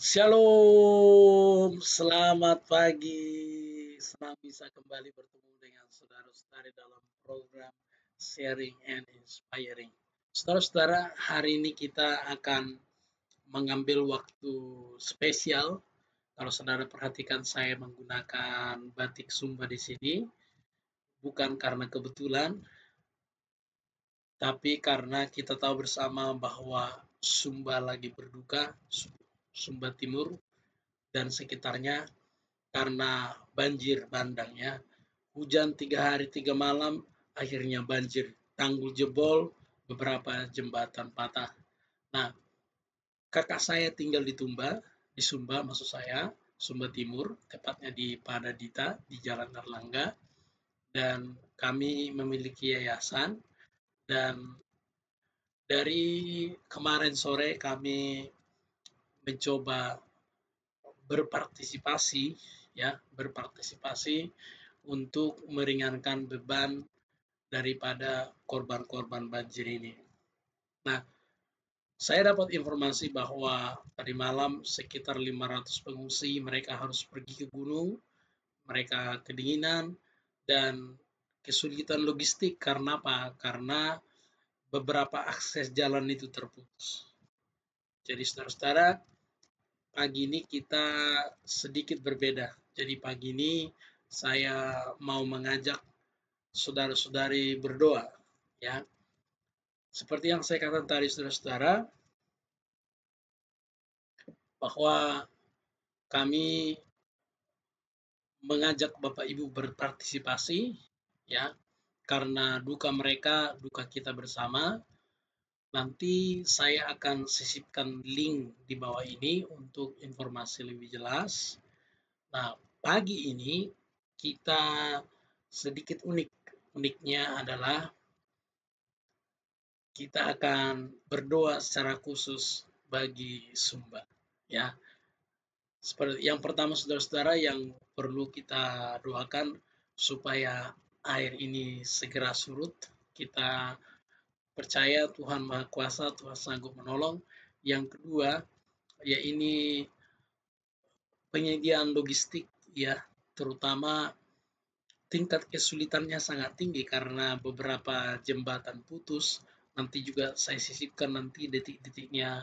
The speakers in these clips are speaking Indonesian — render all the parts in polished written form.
Shalom, selamat pagi. Senang bisa kembali bertemu dengan saudara-saudari dalam program Sharing and Inspiring. Saudara-saudara, hari ini kita akan mengambil waktu spesial. Kalau saudara perhatikan, saya menggunakan batik Sumba di sini, bukan karena kebetulan, tapi karena kita tahu bersama bahwa Sumba lagi berduka, Sumba Timur dan sekitarnya karena banjir bandang ya. Hujan 3 hari 3 malam, akhirnya banjir. Tanggul jebol, beberapa jembatan patah. Nah, kakak saya tinggal di Sumba maksud saya, Sumba Timur, tepatnya di Padadita, di Jalan Erlangga. Dan kami memiliki yayasan, dan dari kemarin sore kami mencoba berpartisipasi untuk meringankan beban daripada korban-korban banjir ini. Nah, saya dapat informasi bahwa tadi malam sekitar 500 pengungsi mereka harus pergi ke gunung, mereka kedinginan dan kesulitan logistik. Karena apa? Karena beberapa akses jalan itu terputus. Jadi saudara-saudara, pagi ini kita sedikit berbeda. Jadi pagi ini saya mau mengajak saudara-saudari berdoa, ya. Seperti yang saya katakan tadi, saudara-saudara, bahwa kami mengajak Bapak Ibu berpartisipasi, ya, karena duka mereka, duka kita bersama. Nanti saya akan sisipkan link di bawah ini untuk informasi lebih jelas. Nah, pagi ini kita sedikit unik. Uniknya adalah kita akan berdoa secara khusus bagi Sumba, ya. Seperti yang pertama, saudara-saudara, yang perlu kita doakan supaya air ini segera surut. Kita percaya Tuhan Maha Kuasa, Tuhan sanggup menolong. Yang kedua, ya ini penyediaan logistik, ya, terutama tingkat kesulitannya sangat tinggi karena beberapa jembatan putus. Nanti juga saya sisipkan nanti detik-detiknya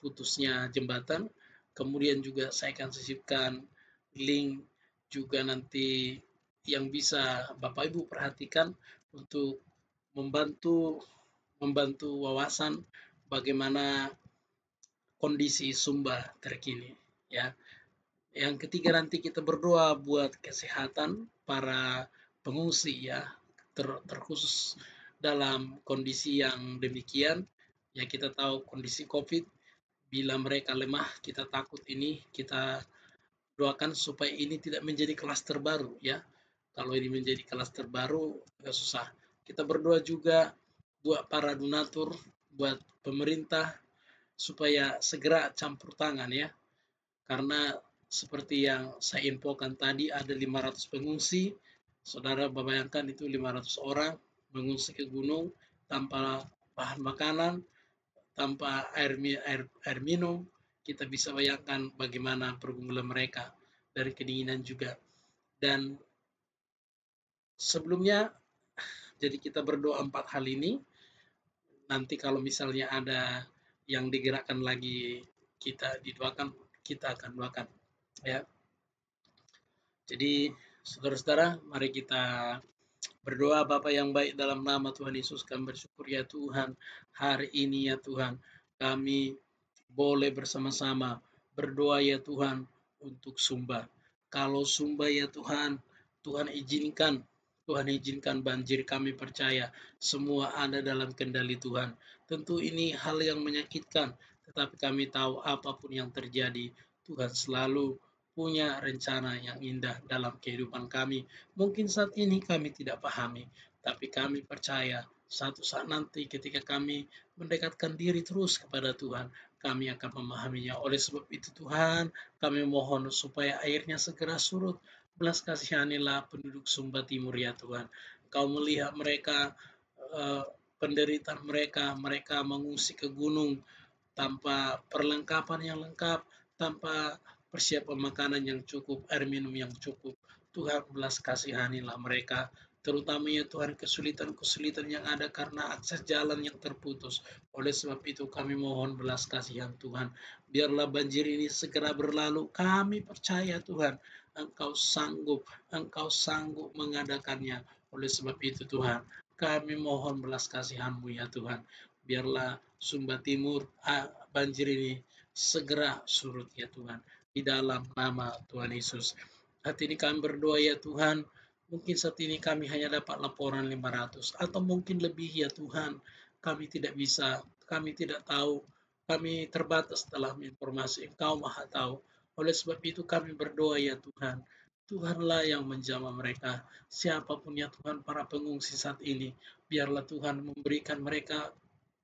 putusnya jembatan. Kemudian juga saya akan sisipkan link juga nanti yang bisa Bapak Ibu perhatikan untuk membantu wawasan bagaimana kondisi Sumba terkini, ya. Yang ketiga, nanti kita berdoa buat kesehatan para pengungsi, ya, terkhusus dalam kondisi yang demikian. Ya, kita tahu kondisi COVID, bila mereka lemah, kita takut ini, kita doakan supaya ini tidak menjadi klaster baru, ya. Kalau ini menjadi klaster baru, agak susah. Kita berdoa juga buat para donatur, buat pemerintah, supaya segera campur tangan, ya. Karena seperti yang saya infokan tadi, ada 500 pengungsi. Saudara bayangkan itu 500 orang mengungsi ke gunung tanpa bahan makanan, tanpa air minum. Kita bisa bayangkan bagaimana pergumulan mereka dari kedinginan juga. Dan sebelumnya, jadi kita berdoa 4 hal ini. Nanti kalau misalnya ada yang digerakkan lagi, kita didoakan, kita akan doakan, ya. Jadi saudara-saudara, mari kita berdoa. Bapa yang baik, dalam nama Tuhan Yesus kami bersyukur ya Tuhan, hari ini ya Tuhan, kami boleh bersama-sama berdoa ya Tuhan untuk Sumba. Kalau Sumba ya Tuhan, Tuhan izinkan banjir, kami percaya semua ada dalam kendali Tuhan. Tentu ini hal yang menyakitkan, tetapi kami tahu apapun yang terjadi, Tuhan selalu punya rencana yang indah dalam kehidupan kami. Mungkin saat ini kami tidak pahami, tapi kami percaya satu saat nanti ketika kami mendekatkan diri terus kepada Tuhan, kami akan memahaminya. Oleh sebab itu Tuhan, kami mohon supaya airnya segera surut. Belas kasihanilah penduduk Sumba Timur ya Tuhan. Kau melihat mereka, penderitaan mereka mengungsi ke gunung tanpa perlengkapan yang lengkap, tanpa persiapan makanan yang cukup, air minum yang cukup. Tuhan belas kasihanilah mereka, terutama ya Tuhan kesulitan-kesulitan yang ada karena akses jalan yang terputus. Oleh sebab itu kami mohon belas kasihan Tuhan. Biarlah banjir ini segera berlalu. Kami percaya Tuhan, Engkau sanggup mengadakannya. Oleh sebab itu Tuhan, kami mohon belas kasihan-Mu ya Tuhan. Biarlah Sumba Timur banjir ini segera surut ya Tuhan. Di dalam nama Tuhan Yesus. Saat ini kami berdoa ya Tuhan, mungkin saat ini kami hanya dapat laporan 500 atau mungkin lebih ya Tuhan. Kami tidak bisa, kami tidak tahu, kami terbatas dalam informasi. Engkau Maha tahu. Oleh sebab itu kami berdoa ya Tuhan. Tuhanlah yang menjamah mereka. Siapapun ya Tuhan para pengungsi saat ini, biarlah Tuhan memberikan mereka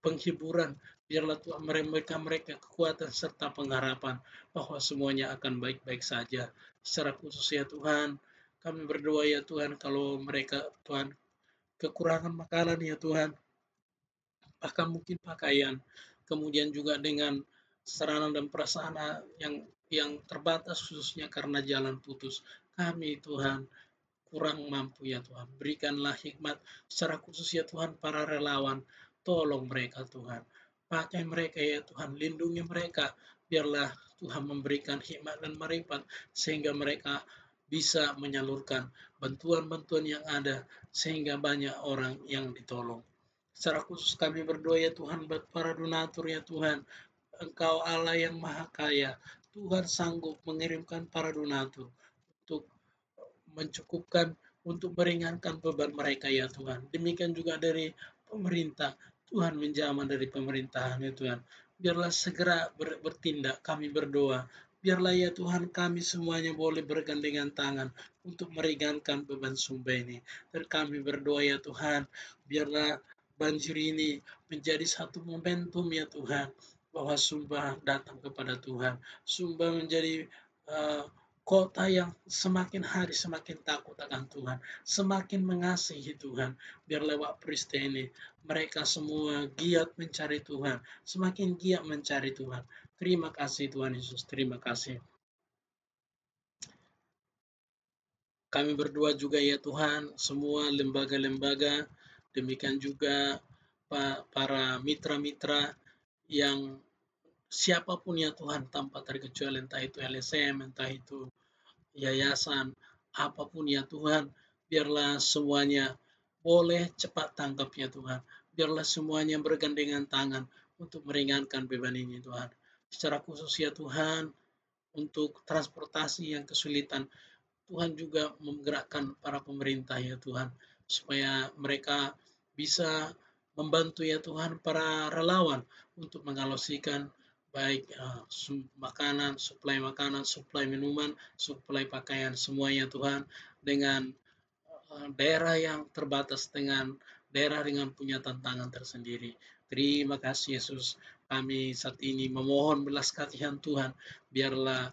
penghiburan, biarlah Tuhan memberikan mereka kekuatan serta pengharapan bahwa semuanya akan baik-baik saja. Secara khusus ya Tuhan, kami berdoa ya Tuhan kalau mereka Tuhan kekurangan makanan ya Tuhan, bahkan mungkin pakaian, kemudian juga dengan sarana dan prasarana yang terbatas khususnya karena jalan putus. Kami Tuhan kurang mampu ya Tuhan. Berikanlah hikmat secara khusus ya Tuhan para relawan. Tolong mereka Tuhan. Pakai mereka ya Tuhan. Lindungi mereka. Biarlah Tuhan memberikan hikmat dan marifat sehingga mereka bisa menyalurkan bantuan-bantuan yang ada sehingga banyak orang yang ditolong. Secara khusus kami berdoa ya Tuhan buat para donatur ya Tuhan. Engkau Allah yang Maha Kaya. Tuhan sanggup mengirimkan para donatur untuk mencukupkan, untuk meringankan beban mereka ya Tuhan. Demikian juga dari pemerintah. Tuhan menjamah dari pemerintahan ya Tuhan. Biarlah segera bertindak, kami berdoa. Biarlah ya Tuhan kami semuanya boleh bergandengan tangan untuk meringankan beban Sumba ini. Dan kami berdoa ya Tuhan, biarlah banjir ini menjadi satu momentum ya Tuhan, bahwa Sumba datang kepada Tuhan. Sumba menjadi uh, kota yang semakin hari semakin takut akan Tuhan, semakin mengasihi Tuhan. Biar lewat peristiwa ini, mereka semua giat mencari Tuhan, semakin giat mencari Tuhan. Terima kasih Tuhan Yesus, terima kasih. Kami berdua juga ya Tuhan, semua lembaga-lembaga, demikian juga para mitra-mitra yang siapapun ya Tuhan, tanpa terkecuali entah itu LSM, entah itu yayasan, apapun ya Tuhan, biarlah semuanya boleh cepat tangkap ya Tuhan. Biarlah semuanya bergandengan tangan untuk meringankan beban ini Tuhan. Secara khusus ya Tuhan, untuk transportasi yang kesulitan, Tuhan juga menggerakkan para pemerintah ya Tuhan, supaya mereka bisa membantu ya Tuhan para relawan untuk mengalosikan baik makanan, suplai minuman, suplai pakaian semuanya Tuhan dengan daerah yang terbatas dengan daerah dengan punya tantangan tersendiri. Terima kasih Yesus. Kami saat ini memohon belas kasihan Tuhan. Biarlah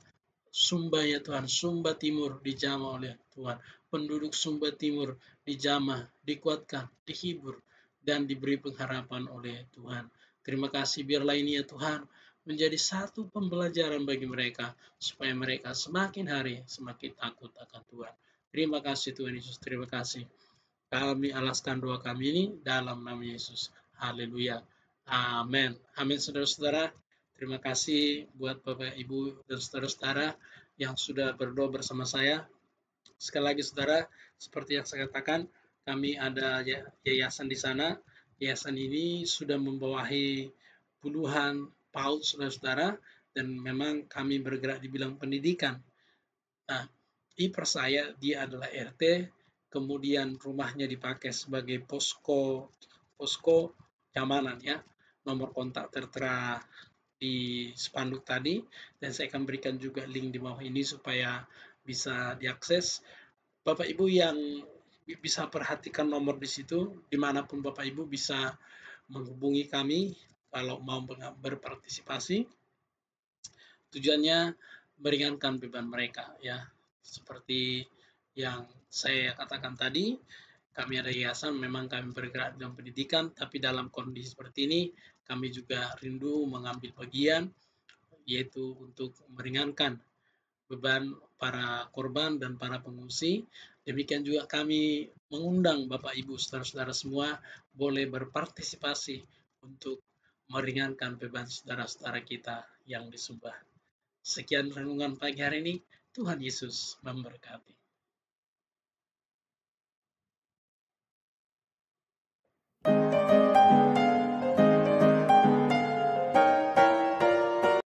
Sumba ya Tuhan, Sumba Timur dijamah oleh Tuhan. Penduduk Sumba Timur dijamah, dikuatkan, dihibur, dan diberi pengharapan oleh Tuhan. Terima kasih biarlah ini ya Tuhan menjadi satu pembelajaran bagi mereka supaya mereka semakin hari semakin takut akan Tuhan. Terima kasih Tuhan Yesus, terima kasih. Kami alaskan doa kami ini dalam nama Yesus. Haleluya. Amin. Amin saudara-saudara. Terima kasih buat Bapak, Ibu, dan saudara-saudara yang sudah berdoa bersama saya. Sekali lagi saudara, seperti yang saya katakan, kami ada yayasan di sana. Yayasan ini sudah membawahi puluhan PAUD saudara-saudara, dan memang kami bergerak di bidang pendidikan. Nah, ipar saya dia adalah RT, kemudian rumahnya dipakai sebagai posko keamanan ya. Nomor kontak tertera di spanduk tadi, dan saya akan berikan juga link di bawah ini supaya bisa diakses. Bapak Ibu yang bisa perhatikan nomor di situ, dimanapun Bapak Ibu bisa menghubungi kami kalau mau berpartisipasi. Tujuannya meringankan beban mereka ya. Seperti yang saya katakan tadi, kami ada yayasan, memang kami bergerak dalam pendidikan, tapi dalam kondisi seperti ini kami juga rindu mengambil bagian yaitu untuk meringankan beban para korban dan para pengungsi. Demikian juga kami mengundang Bapak Ibu saudara-saudara semua boleh berpartisipasi untuk meringankan beban saudara-saudara kita yang di Sumba. Sekian renungan pagi hari ini. Tuhan Yesus memberkati.